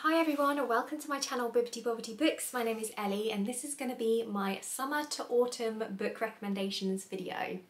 Hi everyone, welcome to my channel Bibbidi Bobbidi Books. My name is Ellie and this is going to be my summer to autumn book recommendations video.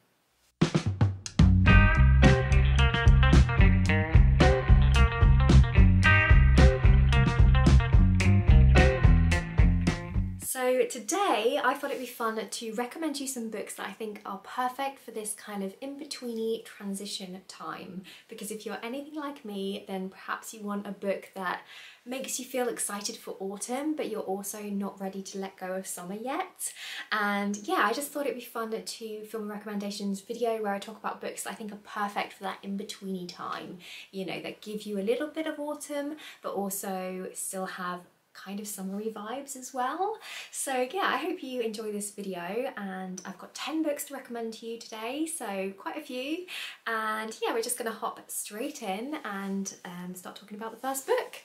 So today I thought it'd be fun to recommend you some books that I think are perfect for this kind of in-betweeny transition time, because if you're anything like me then perhaps you want a book that makes you feel excited for autumn but you're also not ready to let go of summer yet. And yeah, I just thought it'd be fun to film a recommendations video where I talk about books that I think are perfect for that in-betweeny time, you know, that give you a little bit of autumn but also still have kind of summery vibes as well. So yeah, I hope you enjoy this video, and I've got 10 books to recommend to you today, so quite a few. And yeah, we're just gonna hop straight in and start talking about the first book.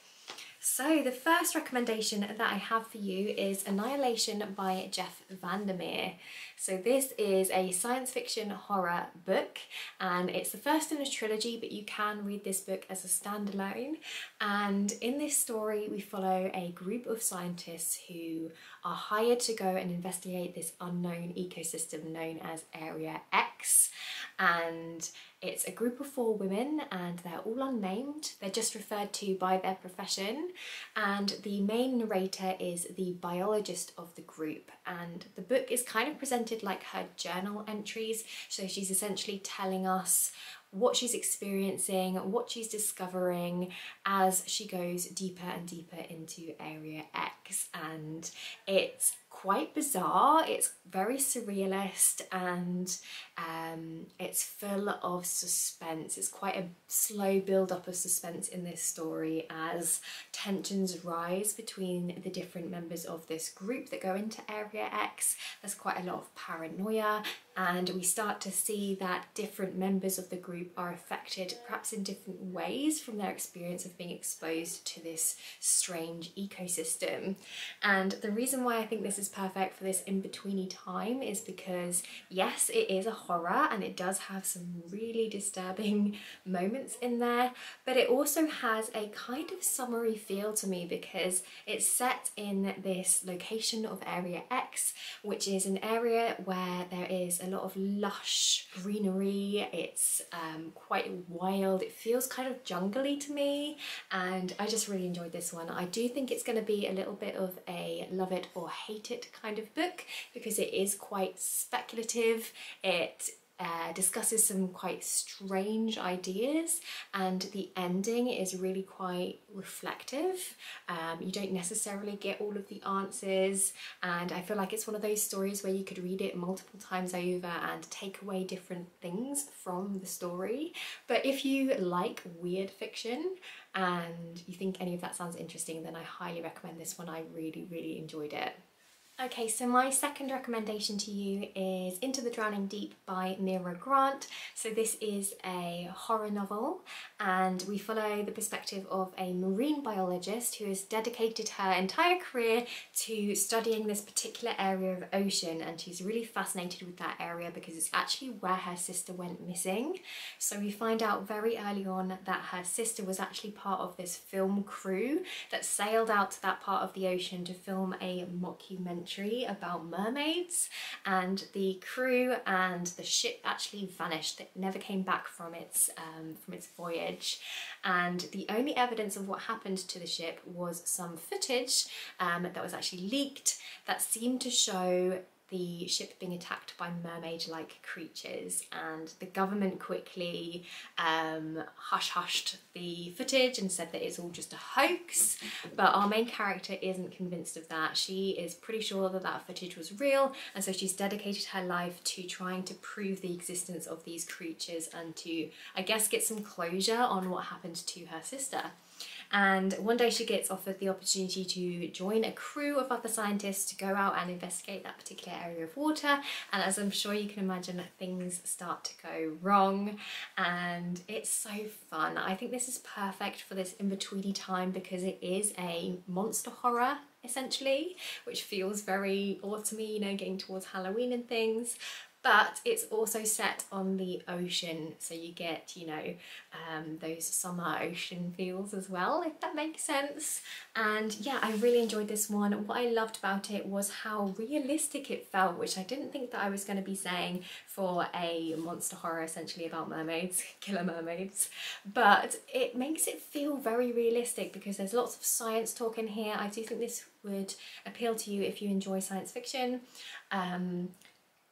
So the first recommendation that I have for you is Annihilation by Jeff Vandermeer. So this is a science fiction horror book and it's the first in a trilogy, but you can read this book as a standalone. And in this story we follow a group of scientists who are hired to go and investigate this unknown ecosystem known as Area X. And it's a group of 4 women and they're all unnamed. They're just referred to by their profession, and the main narrator is the biologist of the group, and the book is kind of presented like her journal entries. So she's essentially telling us what she's experiencing, what she's discovering as she goes deeper and deeper into Area X. And it's quite bizarre, it's very surrealist, and it's full of suspense. It's quite a slow build up of suspense in this story as tensions rise between the different members of this group that go into Area X. There's quite a lot of paranoia, and we start to see that different members of the group are affected perhaps in different ways from their experience of being exposed to this strange ecosystem. And the reason why I think this is perfect for this in-betweeny time is because yes, it is a horror and it does have some really disturbing moments in there, but it also has a kind of summery feel to me because it's set in this location of Area X, which is an area where there is a lot of lush greenery. It's quite wild, it feels kind of jungly to me, and I just really enjoyed this one. I do think it's going to be a little bit of a love it or hate it kind of book because it is quite speculative. It discusses some quite strange ideas, and the ending is really quite reflective. You don't necessarily get all of the answers, and I feel like it's one of those stories where you could read it multiple times over and take away different things from the story. But if you like weird fiction and you think any of that sounds interesting, then I highly recommend this one. I really enjoyed it. Okay, so my second recommendation to you is Into the Drowning Deep by Mira Grant. So this is a horror novel and we follow the perspective of a marine biologist who has dedicated her entire career to studying this particular area of ocean, and she's really fascinated with that area because it's actually where her sister went missing. So we find out very early on that her sister was actually part of this film crew that sailed out to that part of the ocean to film a mockumentary about mermaids, and the crew and the ship actually vanished. It never came back from its voyage, and the only evidence of what happened to the ship was some footage that was actually leaked that seemed to show the ship being attacked by mermaid-like creatures, and the government quickly hush-hushed the footage and said that it's all just a hoax. But our main character isn't convinced of that. She is pretty sure that that footage was real, and so she's dedicated her life to trying to prove the existence of these creatures and to, I guess, get some closure on what happened to her sister. And one day she gets offered the opportunity to join a crew of other scientists to go out and investigate that particular area of water, and as I'm sure you can imagine, things start to go wrong, and it's so fun. I think this is perfect for this in-betweeny time because it is a monster horror essentially, which feels very autumny, you know, getting towards Halloween and things. but it's also set on the ocean, so you get, you know, those summer ocean feels as well, if that makes sense. And yeah, I really enjoyed this one. What I loved about it was how realistic it felt, which I didn't think that I was going to be saying for a monster horror essentially about mermaids, killer mermaids, but it makes it feel very realistic because there's lots of science talk in here. I do think this would appeal to you if you enjoy science fiction.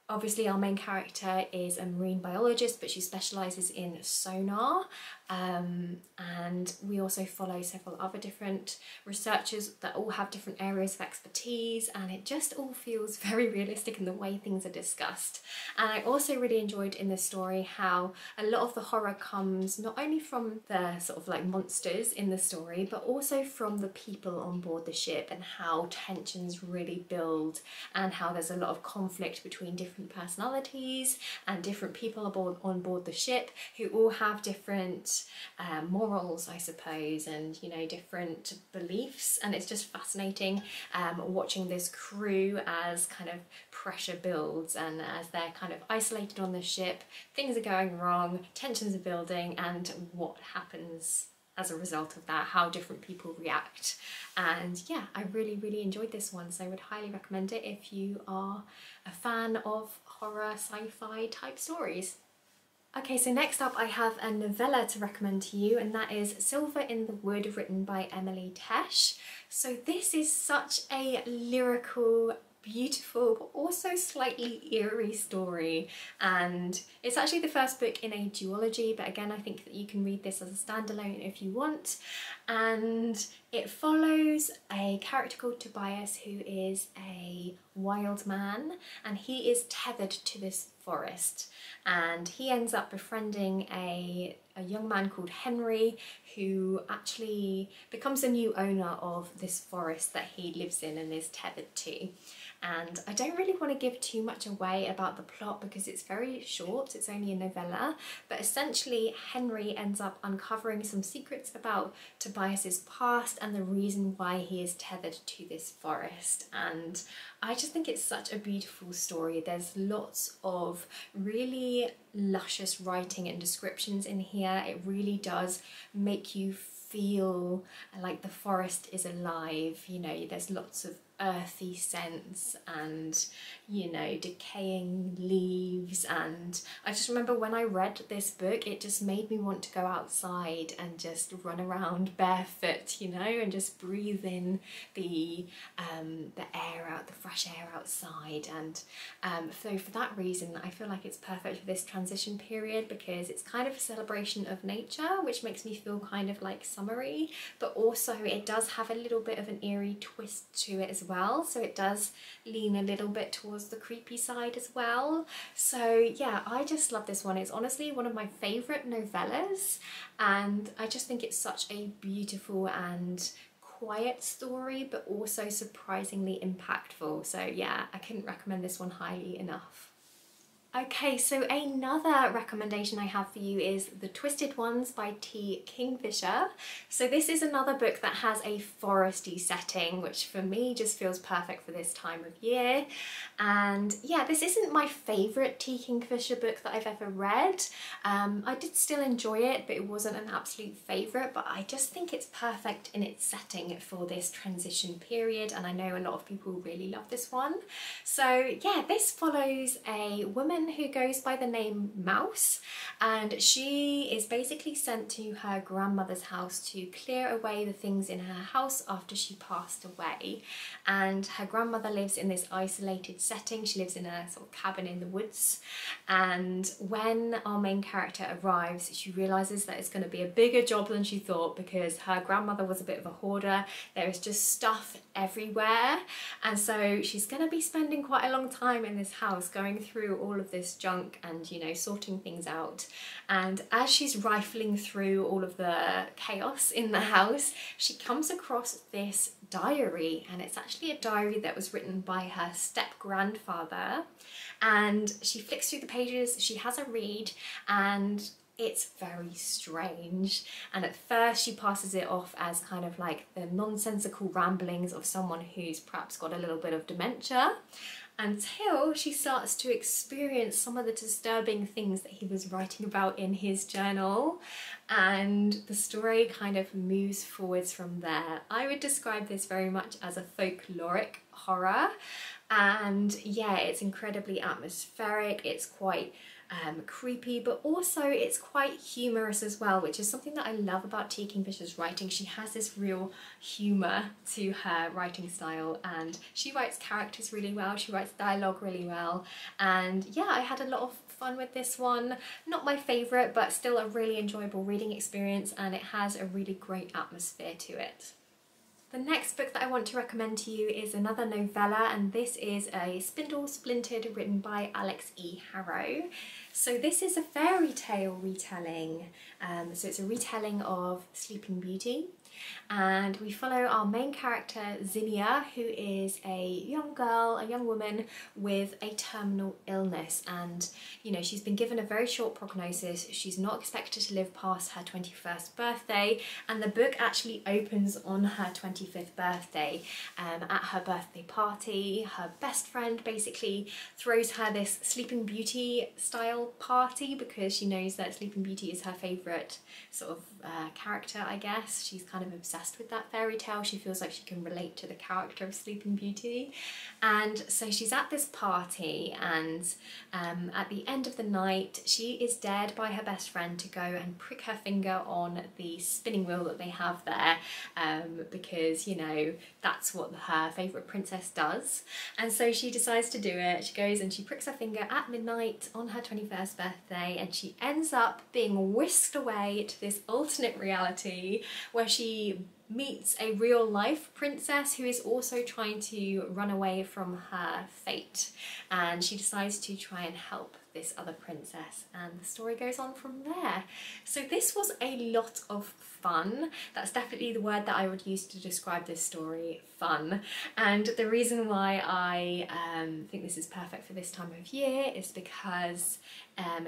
Obviously our main character is a marine biologist, but she specialises in sonar, and we also follow several other different researchers that all have different areas of expertise, and it just all feels very realistic in the way things are discussed. And I also really enjoyed in this story how a lot of the horror comes not only from the sort of like monsters in the story, but also from the people on board the ship, and how tensions really build, and how there's a lot of conflict between different personalities and different people on board the ship who all have different morals, I suppose, and, you know, different beliefs. And it's just fascinating watching this crew as kind of pressure builds, and as they're kind of isolated on the ship, things are going wrong, tensions are building, and what happens as a result of that, how different people react. And yeah, I really enjoyed this one, so I would highly recommend it if you are a fan of horror sci-fi type stories. Okay, so next up I have a novella to recommend to you, and that is Silver in the Wood, written by Emily Tesh. So this is such a lyrical, beautiful, but also slightly eerie story, and it's actually the first book in a duology, but again I think that you can read this as a standalone if you want. And it follows a character called Tobias, who is a wild man, and he is tethered to this forest, and he ends up befriending a young man called Henry, who actually becomes a new owner of this forest that he lives in and is tethered to. And I don't really want to give too much away about the plot because it's very short, it's only a novella, but essentially Henry ends up uncovering some secrets about Tobias's past and the reason why he is tethered to this forest. And I just think it's such a beautiful story. There's lots of really luscious writing and descriptions in here. It really does make you feel like the forest is alive. You know, there's lots of earthy scents and, you know, decaying leaves, and I just remember when I read this book it just made me want to go outside and just run around barefoot, you know, and just breathe in the air out, the fresh air outside. And so for that reason I feel like it's perfect for this transition period, because it's kind of a celebration of nature, which makes me feel kind of like summery, but also it does have a little bit of an eerie twist to it as well, so it does lean a little bit towards the creepy side as well. So yeah, I just love this one. It's honestly one of my favourite novellas, and I just think it's such a beautiful and quiet story, but also surprisingly impactful. So yeah, I couldn't recommend this one highly enough. Okay, so another recommendation I have for you is The Twisted Ones by T. Kingfisher. So this is another book that has a foresty setting, which for me just feels perfect for this time of year. And yeah, this isn't my favourite T. Kingfisher book that I've ever read. I did still enjoy it, but it wasn't an absolute favourite, but I just think it's perfect in its setting for this transition period, and I know a lot of people really love this one. So yeah, this follows a woman who goes by the name Mouse, and she is basically sent to her grandmother's house to clear away the things in her house after she passed away. And her grandmother lives in this isolated setting. She lives in a sort of cabin in the woods, and when our main character arrives she realises that it's going to be a bigger job than she thought, because her grandmother was a bit of a hoarder. There is just stuff everywhere, and so she's going to be spending quite a long time in this house going through all of this junk and, you know, sorting things out. And as she's rifling through all of the chaos in the house, she comes across this diary, and it's actually a diary that was written by her step-grandfather. And she flicks through the pages, she has a read, and it's very strange. And at first she passes it off as kind of like the nonsensical ramblings of someone who's perhaps got a little bit of dementia. until she starts to experience some of the disturbing things that he was writing about in his journal, and the story kind of moves forwards from there. I would describe this very much as a folkloric horror, and yeah, it's incredibly atmospheric, it's quite creepy, but also it's quite humorous as well, which is something that I love about T. Kingfisher's writing. She has this real humour to her writing style, and she writes characters really well, she writes dialogue really well, and yeah, I had a lot of fun with this one. Not my favourite, but still a really enjoyable reading experience, and it has a really great atmosphere to it. The next book that I want to recommend to you is another novella, and this is a Spindle Splintered written by Alex E. Harrow. So this is a fairy tale retelling, so it's a retelling of Sleeping Beauty, and we follow our main character Zinnia, who is a young girl, a young woman with a terminal illness, and you know, she's been given a very short prognosis. She's not expected to live past her 21st birthday, and the book actually opens on her 25th birthday. At her birthday party, her best friend basically throws her this Sleeping Beauty style party because she knows that Sleeping Beauty is her favourite sort of character, I guess. She's kind of obsessed with that fairy tale. She feels like she can relate to the character of Sleeping Beauty, and so she's at this party, and at the end of the night she is dared by her best friend to go and prick her finger on the spinning wheel that they have there, because you know, that's what her favourite princess does, and so she decides to do it. She goes and she pricks her finger at midnight on her 21st birthday, and she ends up being whisked away to this alternate reality where she meets a real life princess who is also trying to run away from her fate, and she decides to try and help this other princess, and the story goes on from there. So this was a lot of fun. That's definitely the word that I would use to describe this story, fun. And the reason why I think this is perfect for this time of year is because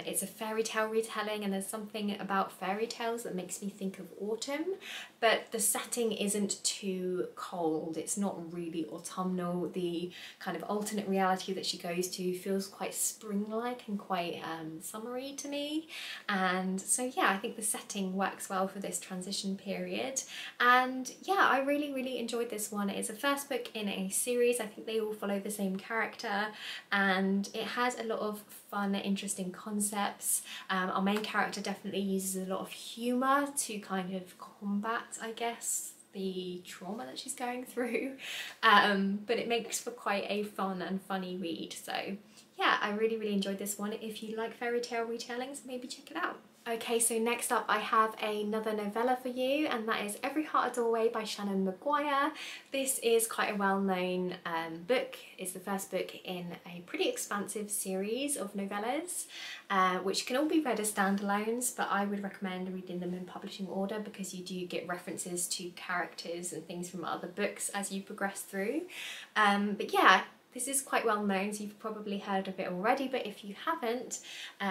it's a fairy tale retelling, and there's something about fairy tales that makes me think of autumn, but the setting isn't too cold. It's not really autumnal. The kind of alternate reality that she goes to feels quite spring-like and quite summery to me, and so yeah, I think the setting works well for this transition period. And yeah, I really enjoyed this one. It's the first book in a series. I think they all follow the same character, and it has a lot of fun, interesting concepts. Our main character definitely uses a lot of humour to kind of combat, I guess, the trauma that she's going through, but it makes for quite a fun and funny read. So yeah, I really enjoyed this one. If you like fairy tale retellings, maybe check it out. Okay, so next up I have another novella for you, and that is Every Heart a Doorway by Shannon Maguire. This is quite a well-known book. It's the first book in a pretty expansive series of novellas, which can all be read as standalones, but I would recommend reading them in publishing order because you do get references to characters and things from other books as you progress through. But yeah, this is quite well known, so you've probably heard of it already, but if you haven't,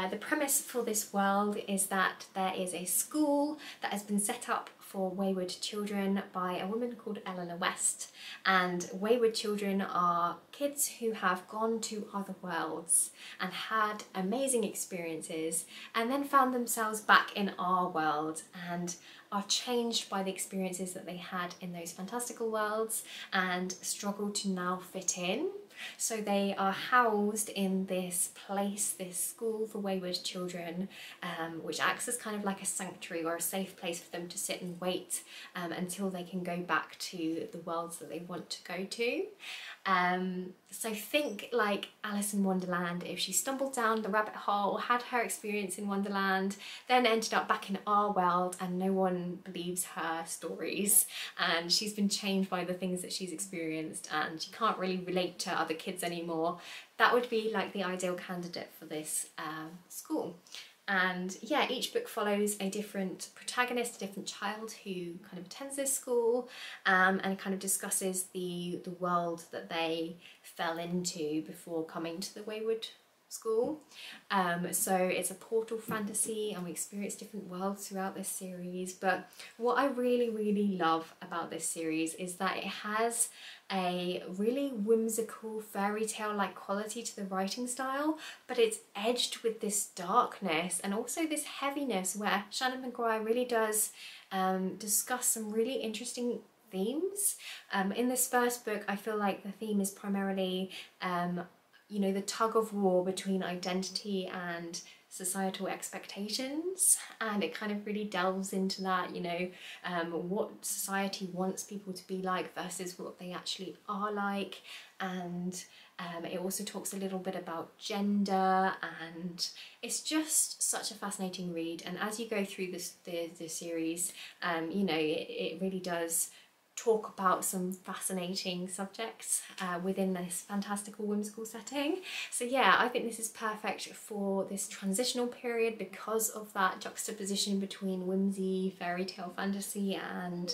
the premise for this world is that there is a school that has been set up for wayward children by a woman called Eleanor West, and wayward children are kids who have gone to other worlds and had amazing experiences and then found themselves back in our world and are changed by the experiences that they had in those fantastical worlds and struggle to now fit in. So they are housed in this place, this school for wayward children, which acts as kind of like a sanctuary or a safe place for them to sit and wait until they can go back to the worlds that they want to go to. So think like Alice in Wonderland, if she stumbled down the rabbit hole, had her experience in Wonderland, then ended up back in our world and no one believes her stories, and she's been changed by the things that she's experienced and she can't really relate to other kids anymore. That would be like the ideal candidate for this school. And yeah, each book follows a different protagonist, a different child who kind of attends this school, and kind of discusses the world that they fell into before coming to the wayward school. So it's a portal fantasy and we experience different worlds throughout this series. But what I really love about this series is that it has a really whimsical fairy tale like quality to the writing style, but it's edged with this darkness and also this heaviness where Shannon McGuire really does discuss some really interesting themes. In this first book, I feel like the theme is primarily you know, the tug of war between identity and societal expectations, and it kind of really delves into that, you know, what society wants people to be like versus what they actually are like. And it also talks a little bit about gender, and it's just such a fascinating read. And as you go through the series, you know, it really does talk about some fascinating subjects within this fantastical whimsical setting. So yeah, I think this is perfect for this transitional period because of that juxtaposition between whimsy, fairy tale fantasy and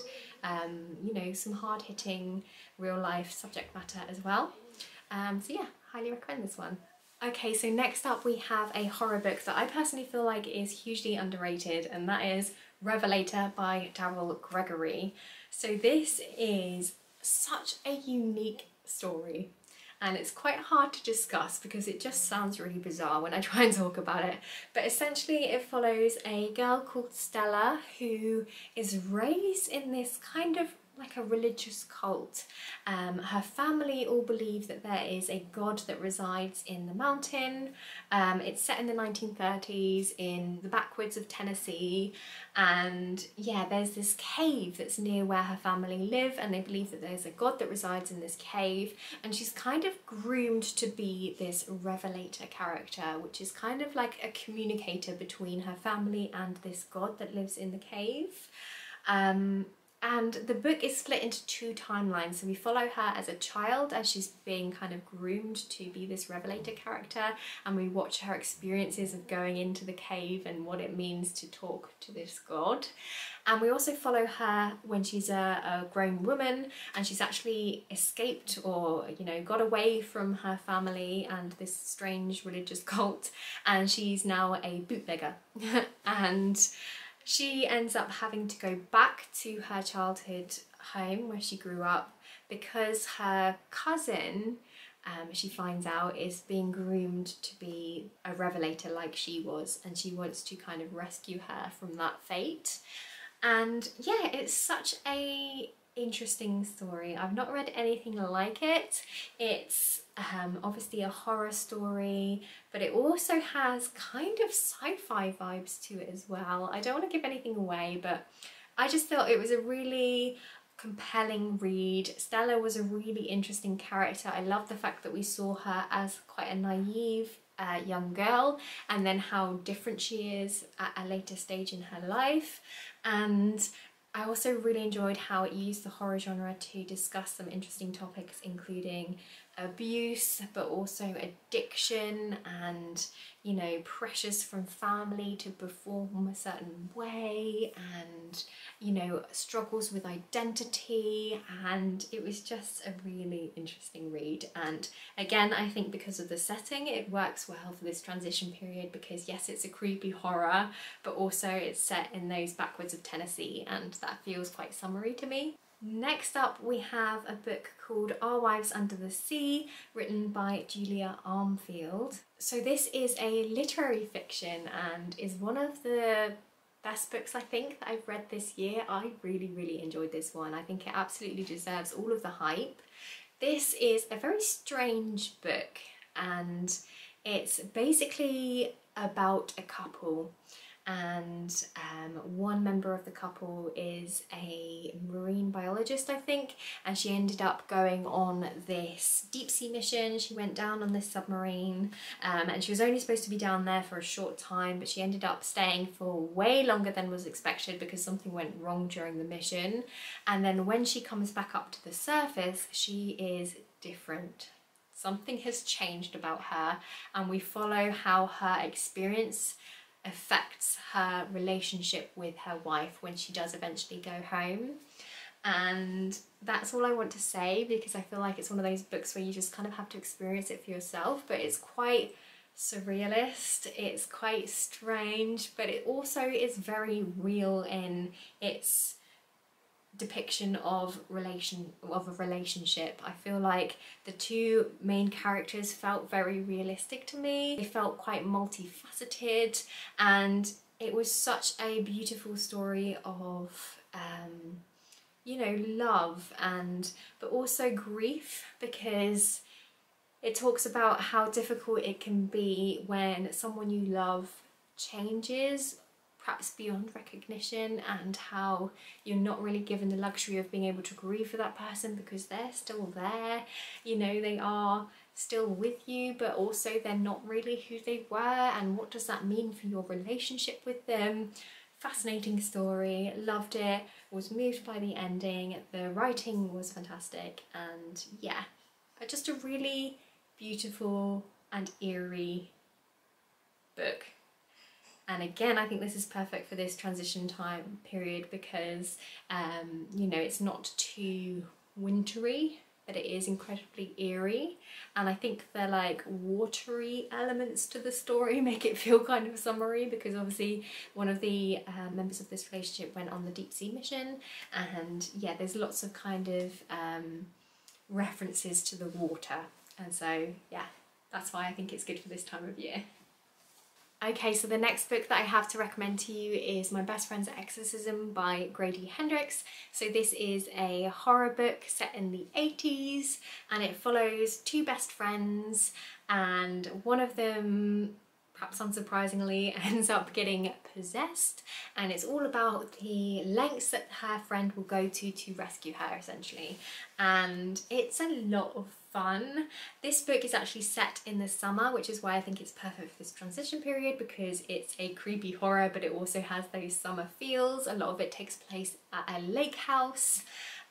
you know, some hard-hitting real life subject matter as well. So yeah, highly recommend this one. Okay, so next up we have a horror book that I personally feel like is hugely underrated, and that is Revelator by Daryl Gregory. So this is such a unique story, and it's quite hard to discuss because it just sounds really bizarre when I try and talk about it. But essentially it follows a girl called Stella who is raised in this kind of like a religious cult. Her family all believe that there is a god that resides in the mountain. It's set in the 1930s in the backwoods of Tennessee, and yeah, there's this cave that's near where her family live, and they believe that there's a god that resides in this cave, and she's kind of groomed to be this Revelator character, which is kind of like a communicator between her family and this god that lives in the cave. And the book is split into two timelines, so we follow her as a child as she's being kind of groomed to be this Revelator character, and we watch her experiences of going into the cave and what it means to talk to this god. And we also follow her when she's a grown woman and she's actually escaped, or you know, got away from her family and this strange religious cult, and she's now a bootlegger. And she ends up having to go back to her childhood home where she grew up because her cousin, she finds out, is being groomed to be a Revelator like she was, and she wants to kind of rescue her from that fate. And yeah, it's such a interesting story. I've not read anything like it. It's obviously a horror story, but it also has kind of sci-fi vibes to it as well. I don't want to give anything away, but I just thought it was a really compelling read. Stella was a really interesting character. I love the fact that we saw her as quite a naive young girl, and then how different she is at a later stage in her life. And I also really enjoyed how it used the horror genre to discuss some interesting topics, including abuse, but also addiction and, you know, pressures from family to perform a certain way, and, you know, struggles with identity. And it was just a really interesting read. And again, I think because of the setting, it works well for this transition period, because yes, it's a creepy horror, but also it's set in those backwoods of Tennessee, and that feels quite summery to me. Next up we have a book called Our Wives Under the Sea, written by Julia Armfield. So this is a literary fiction and is one of the best books I think that I've read this year. I really enjoyed this one. I think it absolutely deserves all of the hype. This is a very strange book, and it's basically about a couple, and one member of the couple is a marine biologist, I think, and she ended up going on this deep sea mission. She went down on this submarine, and she was only supposed to be down there for a short time, but she ended up staying for way longer than was expected because something went wrong during the mission. And then when she comes back up to the surface, she is different. Something has changed about her, and we follow how her experience affects her relationship with her wife when she does eventually go home. And that's all I want to say, because I feel like it's one of those books where you just kind of have to experience it for yourself, but it's quite surrealist, it's quite strange, but it also is very real in its depiction of a relationship. I feel like the two main characters felt very realistic to me. They felt quite multifaceted, and it was such a beautiful story of you know, love but also grief, because it talks about how difficult it can be when someone you love changes, perhaps beyond recognition, and how you're not really given the luxury of being able to grieve for that person because they're still there. You know, they are still with you, but also they're not really who they were, and what does that mean for your relationship with them? Fascinating story, loved it, was moved by the ending, the writing was fantastic, and yeah, just a really beautiful and eerie book. And again, I think this is perfect for this transition time period because you know, it's not too wintry, but it is incredibly eerie, and I think the like watery elements to the story make it feel kind of summery, because obviously one of the members of this relationship went on the deep sea mission, and yeah, there's lots of kind of references to the water, and so yeah, that's why I think it's good for this time of year. Okay, so the next book that I have to recommend to you is My Best Friend's Exorcism by Grady Hendrix. So this is a horror book set in the 80s, and it follows two best friends, and one of them, perhaps unsurprisingly, ends up getting possessed, and it's all about the lengths that her friend will go to rescue her, essentially, and it's a lot of fun. This book is actually set in the summer, which is why I think it's perfect for this transition period, because it's a creepy horror, but it also has those summer feels. A lot of it takes place at a lake house,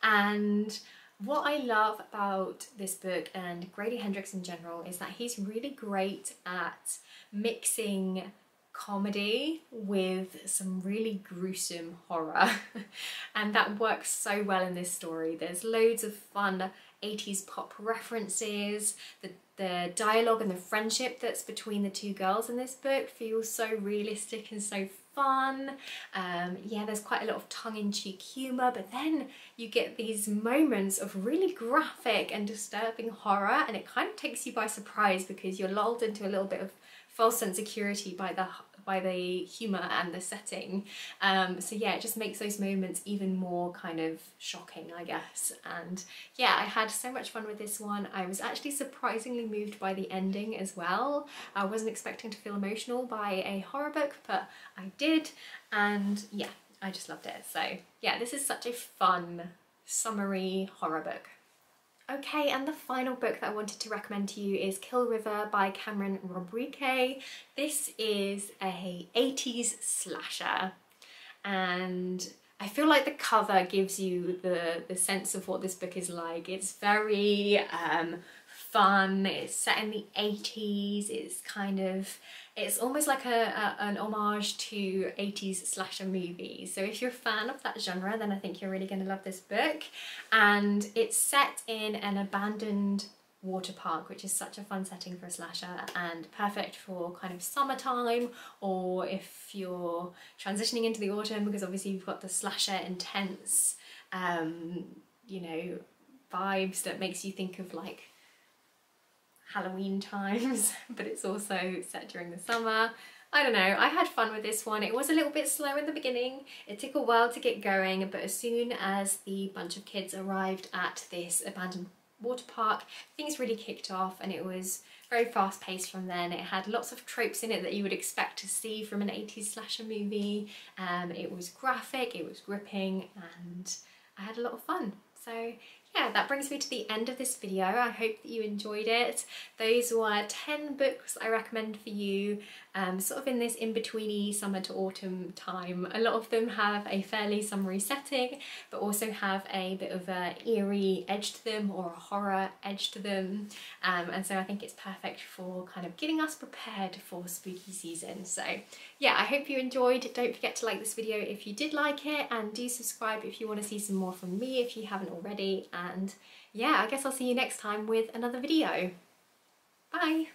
and what I love about this book and Grady Hendrix in general is that he's really great at mixing comedy with some really gruesome horror and that works so well in this story. There's loads of fun 80s pop references. The dialogue and the friendship that's between the two girls in this book feels so realistic and so fun. Yeah, there's quite a lot of tongue-in-cheek humour, but then you get these moments of really graphic and disturbing horror, and it kind of takes you by surprise because you're lulled into a little bit of false sense of security by the humour and the setting. So yeah, it just makes those moments even more kind of shocking, I guess. And yeah, I had so much fun with this one. I was actually surprisingly moved by the ending as well. I wasn't expecting to feel emotional by a horror book, but I did, and yeah, I just loved it. So yeah, this is such a fun, summery horror book. Okay, and the final book that I wanted to recommend to you is Kill River by Cameron Robrique. This is a 80s slasher, and I feel like the cover gives you the sense of what this book is like. It's very fun, it's set in the 80s, it's almost like an homage to 80s slasher movies. So if you're a fan of that genre, then I think you're really going to love this book. And it's set in an abandoned water park, which is such a fun setting for a slasher and perfect for kind of summertime, or if you're transitioning into the autumn, because obviously you've got the slasher intense, you know, vibes that makes you think of like Halloween times, but it's also set during the summer. I don't know, I had fun with this one. It was a little bit slow in the beginning. It took a while to get going, but as soon as the bunch of kids arrived at this abandoned water park, things really kicked off, and it was very fast paced from then. It had lots of tropes in it that you would expect to see from an 80s slasher movie. It was graphic, it was gripping, and I had a lot of fun. So yeah, that brings me to the end of this video. I hope that you enjoyed it. Those were 10 books I recommend for you, sort of in this in-betweeny summer to autumn time. A lot of them have a fairly summery setting, but also have a bit of a eerie edge to them, or a horror edge to them. And so I think it's perfect for kind of getting us prepared for spooky season. So yeah, I hope you enjoyed. Don't forget to like this video if you did like it, and do subscribe if you want to see some more from me if you haven't already. And yeah, I guess I'll see you next time with another video. Bye!